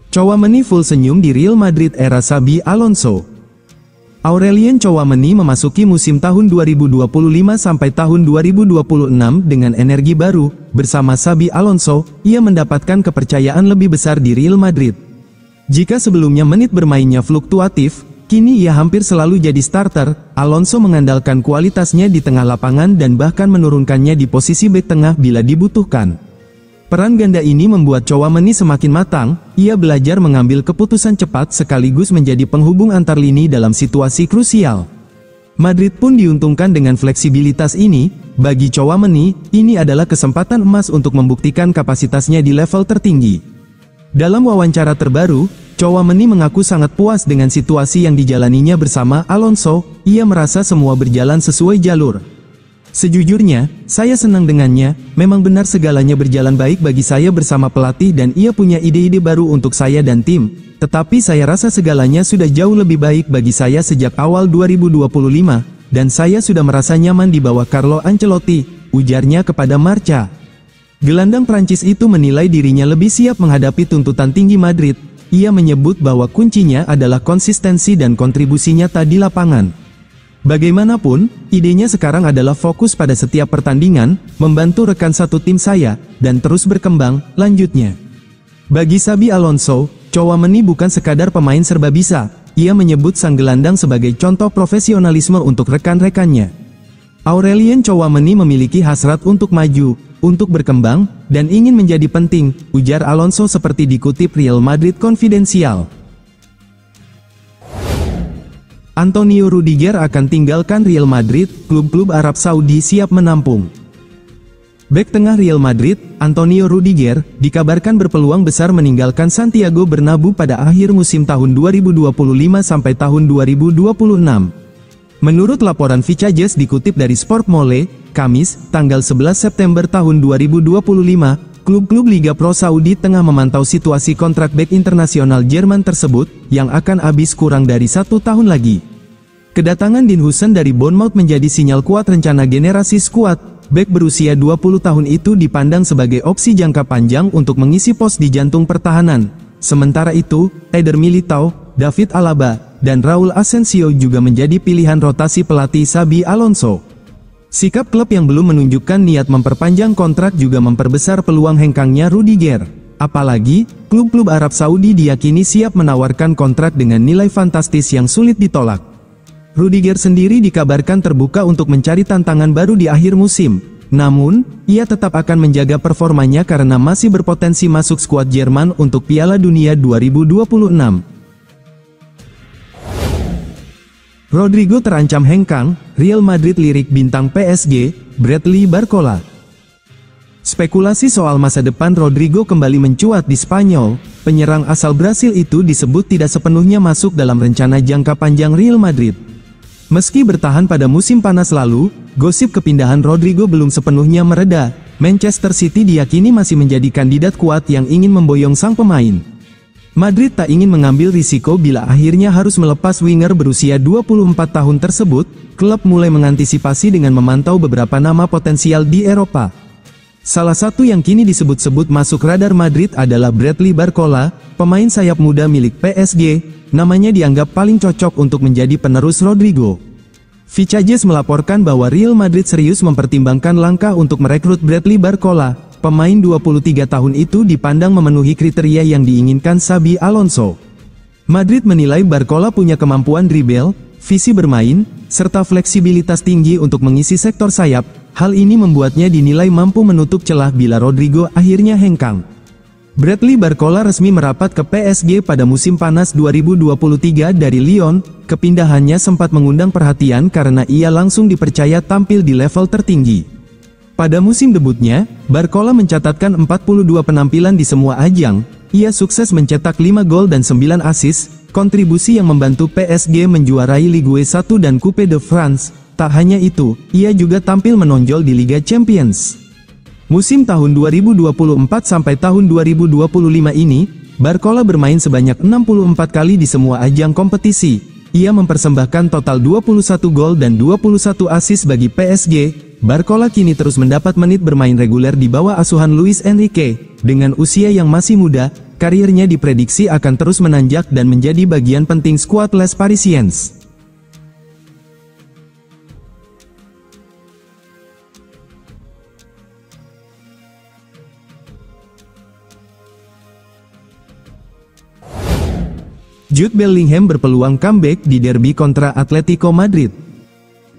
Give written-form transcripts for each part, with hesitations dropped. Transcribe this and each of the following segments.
Tchouaméni full senyum di Real Madrid era Xabi Alonso. Aurelien Tchouaméni memasuki musim tahun 2025 sampai tahun 2026 dengan energi baru. Bersama Xabi Alonso, ia mendapatkan kepercayaan lebih besar di Real Madrid. Jika sebelumnya menit bermainnya fluktuatif, kini ia hampir selalu jadi starter. Alonso mengandalkan kualitasnya di tengah lapangan dan bahkan menurunkannya di posisi bek tengah bila dibutuhkan. Peran ganda ini membuat Tchouaméni semakin matang. Ia belajar mengambil keputusan cepat sekaligus menjadi penghubung antar lini dalam situasi krusial. Madrid pun diuntungkan dengan fleksibilitas ini. Bagi Tchouaméni, ini adalah kesempatan emas untuk membuktikan kapasitasnya di level tertinggi. Dalam wawancara terbaru, Tchouaméni mengaku sangat puas dengan situasi yang dijalaninya bersama Alonso. Ia merasa semua berjalan sesuai jalur. Sejujurnya, saya senang dengannya. Memang benar segalanya berjalan baik bagi saya bersama pelatih dan ia punya ide-ide baru untuk saya dan tim. Tetapi saya rasa segalanya sudah jauh lebih baik bagi saya sejak awal 2025, dan saya sudah merasa nyaman di bawah Carlo Ancelotti, ujarnya kepada Marca. Gelandang Prancis itu menilai dirinya lebih siap menghadapi tuntutan tinggi Madrid. Ia menyebut bahwa kuncinya adalah konsistensi dan kontribusi nyata di lapangan. Bagaimanapun, idenya sekarang adalah fokus pada setiap pertandingan, membantu rekan satu tim saya, dan terus berkembang, lanjutnya. Bagi Xabi Alonso, Tchouaméni bukan sekadar pemain serba bisa. Ia menyebut sang gelandang sebagai contoh profesionalisme untuk rekan-rekannya. Aurelien Tchouaméni memiliki hasrat untuk maju, untuk berkembang, dan ingin menjadi penting, ujar Alonso seperti dikutip Real Madrid Confidencial. Antonio Rudiger akan tinggalkan Real Madrid, klub-klub Arab Saudi siap menampung. Bek tengah Real Madrid, Antonio Rudiger, dikabarkan berpeluang besar meninggalkan Santiago Bernabeu pada akhir musim tahun 2025 sampai tahun 2026. Menurut laporan Fichajes dikutip dari Sport Mole, Kamis, tanggal 11 September tahun 2025, klub-klub Liga Pro Saudi tengah memantau situasi kontrak bek internasional Jerman tersebut, yang akan habis kurang dari 1 tahun lagi. Kedatangan Dean Huijsen dari Bournemouth menjadi sinyal kuat rencana generasi skuad. Bek berusia 20 tahun itu dipandang sebagai opsi jangka panjang untuk mengisi pos di jantung pertahanan. Sementara itu, Eder Militao, David Alaba, dan Raul Asensio juga menjadi pilihan rotasi pelatih Xabi Alonso. Sikap klub yang belum menunjukkan niat memperpanjang kontrak juga memperbesar peluang hengkangnya Rudiger. Apalagi, klub-klub Arab Saudi diyakini siap menawarkan kontrak dengan nilai fantastis yang sulit ditolak. Rudiger sendiri dikabarkan terbuka untuk mencari tantangan baru di akhir musim. Namun, ia tetap akan menjaga performanya karena masih berpotensi masuk skuad Jerman untuk Piala Dunia 2026. Rodrigo terancam hengkang, Real Madrid lirik bintang PSG, Bradley Barcola. Spekulasi soal masa depan Rodrigo kembali mencuat di Spanyol. Penyerang asal Brasil itu disebut tidak sepenuhnya masuk dalam rencana jangka panjang Real Madrid. Meski bertahan pada musim panas lalu, gosip kepindahan Rodrigo belum sepenuhnya mereda. Manchester City diyakini masih menjadi kandidat kuat yang ingin memboyong sang pemain. Madrid tak ingin mengambil risiko bila akhirnya harus melepas winger berusia 24 tahun tersebut. Klub mulai mengantisipasi dengan memantau beberapa nama potensial di Eropa. Salah satu yang kini disebut-sebut masuk radar Madrid adalah Bradley Barcola, pemain sayap muda milik PSG. Namanya dianggap paling cocok untuk menjadi penerus Rodrigo. Fichajes melaporkan bahwa Real Madrid serius mempertimbangkan langkah untuk merekrut Bradley Barcola. Pemain 23 tahun itu dipandang memenuhi kriteria yang diinginkan Xabi Alonso. Madrid menilai Barcola punya kemampuan dribble, visi bermain, serta fleksibilitas tinggi untuk mengisi sektor sayap. Hal ini membuatnya dinilai mampu menutup celah bila Rodrigo akhirnya hengkang. Bradley Barcola resmi merapat ke PSG pada musim panas 2023 dari Lyon. Kepindahannya sempat mengundang perhatian karena ia langsung dipercaya tampil di level tertinggi. Pada musim debutnya, Barcola mencatatkan 42 penampilan di semua ajang. Ia sukses mencetak 5 gol dan 9 assist, kontribusi yang membantu PSG menjuarai Ligue 1 dan Coupe de France. Tak hanya itu, ia juga tampil menonjol di Liga Champions. Musim tahun 2024 sampai tahun 2025 ini, Barcola bermain sebanyak 64 kali di semua ajang kompetisi. Ia mempersembahkan total 21 gol dan 21 assist bagi PSG. Barcola kini terus mendapat menit bermain reguler di bawah asuhan Luis Enrique. Dengan usia yang masih muda, karirnya diprediksi akan terus menanjak dan menjadi bagian penting skuad Les Parisiens. Jude Bellingham berpeluang comeback di derby kontra Atletico Madrid.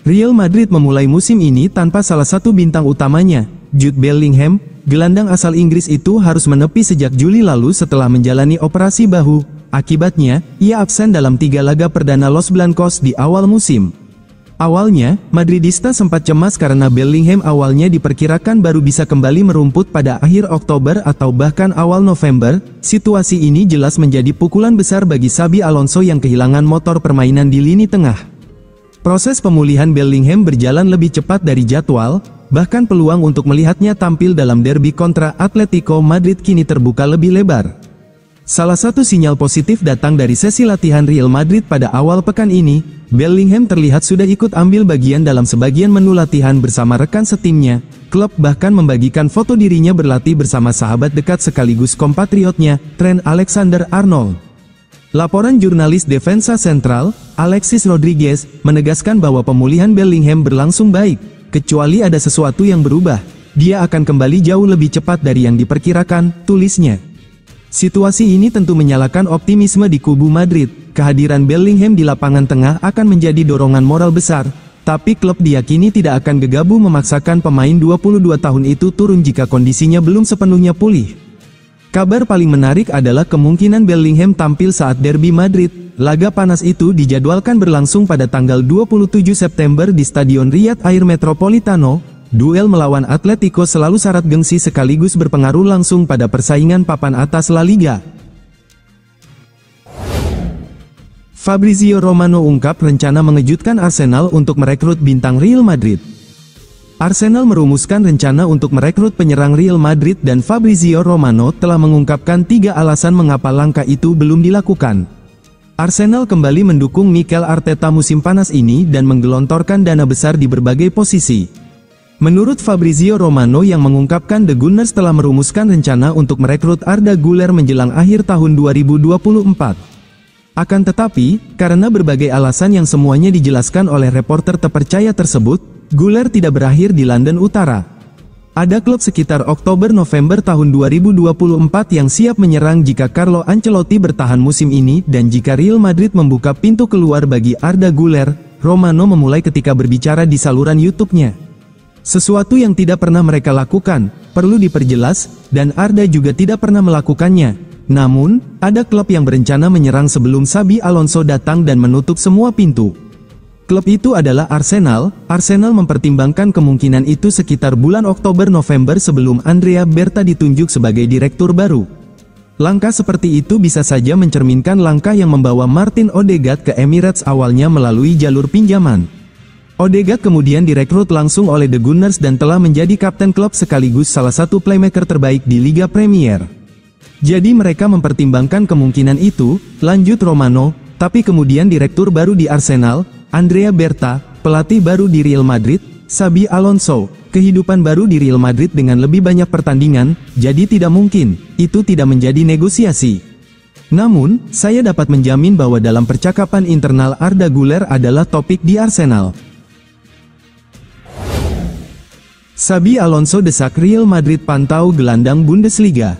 Real Madrid memulai musim ini tanpa salah satu bintang utamanya, Jude Bellingham. Gelandang asal Inggris itu harus menepi sejak Juli lalu setelah menjalani operasi bahu. Akibatnya, ia absen dalam 3 laga perdana Los Blancos di awal musim. Awalnya, Madridista sempat cemas karena Bellingham awalnya diperkirakan baru bisa kembali merumput pada akhir Oktober atau bahkan awal November. Situasi ini jelas menjadi pukulan besar bagi Xabi Alonso yang kehilangan motor permainan di lini tengah. Proses pemulihan Bellingham berjalan lebih cepat dari jadwal. Bahkan peluang untuk melihatnya tampil dalam derby kontra Atletico Madrid kini terbuka lebih lebar. Salah satu sinyal positif datang dari sesi latihan Real Madrid pada awal pekan ini. Bellingham terlihat sudah ikut ambil bagian dalam sebagian menu latihan bersama rekan setimnya. Klub bahkan membagikan foto dirinya berlatih bersama sahabat dekat sekaligus kompatriotnya, Trent Alexander-Arnold. Laporan jurnalis Defensa Central, Alexis Rodriguez, menegaskan bahwa pemulihan Bellingham berlangsung baik. Kecuali ada sesuatu yang berubah, dia akan kembali jauh lebih cepat dari yang diperkirakan, tulisnya. Situasi ini tentu menyalakan optimisme di kubu Madrid. Kehadiran Bellingham di lapangan tengah akan menjadi dorongan moral besar, tapi klub diyakini tidak akan gegabah memaksakan pemain 22 tahun itu turun jika kondisinya belum sepenuhnya pulih. Kabar paling menarik adalah kemungkinan Bellingham tampil saat derby Madrid. Laga panas itu dijadwalkan berlangsung pada tanggal 27 September di Stadion Riyadh Air Metropolitano. Duel melawan Atletico selalu syarat gengsi sekaligus berpengaruh langsung pada persaingan papan atas La Liga. Fabrizio Romano ungkap rencana mengejutkan Arsenal untuk merekrut bintang Real Madrid. Arsenal merumuskan rencana untuk merekrut penyerang Real Madrid dan Fabrizio Romano telah mengungkapkan 3 alasan mengapa langkah itu belum dilakukan. Arsenal kembali mendukung Mikel Arteta musim panas ini dan menggelontorkan dana besar di berbagai posisi. Menurut Fabrizio Romano yang mengungkapkan The Gunners telah merumuskan rencana untuk merekrut Arda Güler menjelang akhir tahun 2024. Akan tetapi, karena berbagai alasan yang semuanya dijelaskan oleh reporter terpercaya tersebut, Güler tidak berakhir di London Utara. Ada klub sekitar Oktober-November tahun 2024 yang siap menyerang jika Carlo Ancelotti bertahan musim ini dan jika Real Madrid membuka pintu keluar bagi Arda Güler. Romano memulai ketika berbicara di saluran YouTube-nya. Sesuatu yang tidak pernah mereka lakukan, perlu diperjelas, dan Arda juga tidak pernah melakukannya. Namun, ada klub yang berencana menyerang sebelum Xabi Alonso datang dan menutup semua pintu. Klub itu adalah Arsenal. Arsenal mempertimbangkan kemungkinan itu sekitar bulan Oktober-November sebelum Andrea Berta ditunjuk sebagai direktur baru. Langkah seperti itu bisa saja mencerminkan langkah yang membawa Martin Odegaard ke Emirates awalnya melalui jalur pinjaman. Odegaard kemudian direkrut langsung oleh The Gunners dan telah menjadi kapten klub sekaligus salah satu playmaker terbaik di Liga Premier. Jadi mereka mempertimbangkan kemungkinan itu, lanjut Romano, tapi kemudian direktur baru di Arsenal, Andrea Berta, pelatih baru di Real Madrid, Xabi Alonso, kehidupan baru di Real Madrid dengan lebih banyak pertandingan, jadi tidak mungkin, itu tidak menjadi negosiasi. Namun, saya dapat menjamin bahwa dalam percakapan internal Arda Güler adalah topik di Arsenal. Xabi Alonso desak Real Madrid pantau gelandang Bundesliga.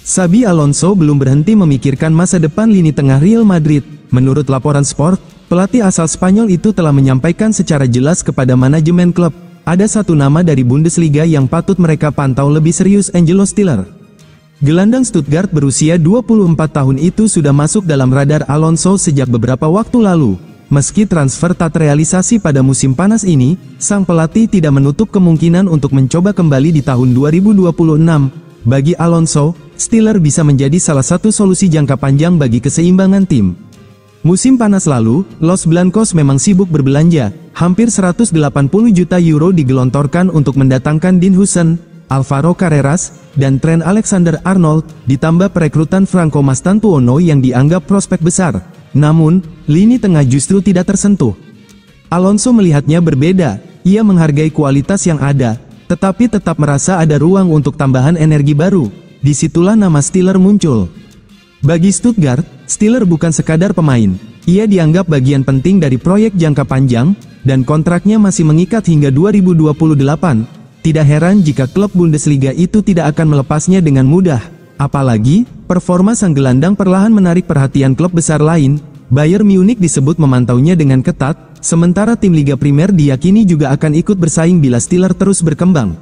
Xabi Alonso belum berhenti memikirkan masa depan lini tengah Real Madrid. Menurut laporan Sport, pelatih asal Spanyol itu telah menyampaikan secara jelas kepada manajemen klub, ada satu nama dari Bundesliga yang patut mereka pantau lebih serius, Angelo Stiller. Gelandang Stuttgart berusia 24 tahun itu sudah masuk dalam radar Alonso sejak beberapa waktu lalu. Meski transfer tak terrealisasi pada musim panas ini, sang pelatih tidak menutup kemungkinan untuk mencoba kembali di tahun 2026. Bagi Alonso, Stiller bisa menjadi salah satu solusi jangka panjang bagi keseimbangan tim. Musim panas lalu, Los Blancos memang sibuk berbelanja. Hampir 180 juta euro digelontorkan untuk mendatangkan Dean Huijsen, Alvaro Carreras, dan Trent Alexander-Arnold, ditambah perekrutan Franco Mastantuono yang dianggap prospek besar. Namun, lini tengah justru tidak tersentuh. Alonso melihatnya berbeda. Ia menghargai kualitas yang ada, tetapi tetap merasa ada ruang untuk tambahan energi baru. disitulah nama Stiller muncul. Bagi Stuttgart, Stiller bukan sekadar pemain. Ia dianggap bagian penting dari proyek jangka panjang, dan kontraknya masih mengikat hingga 2028. Tidak heran jika klub Bundesliga itu tidak akan melepasnya dengan mudah. Apalagi, performa sang gelandang perlahan menarik perhatian klub besar lain. Bayern Munich disebut memantaunya dengan ketat, sementara tim Liga Primer diyakini juga akan ikut bersaing bila Stiller terus berkembang.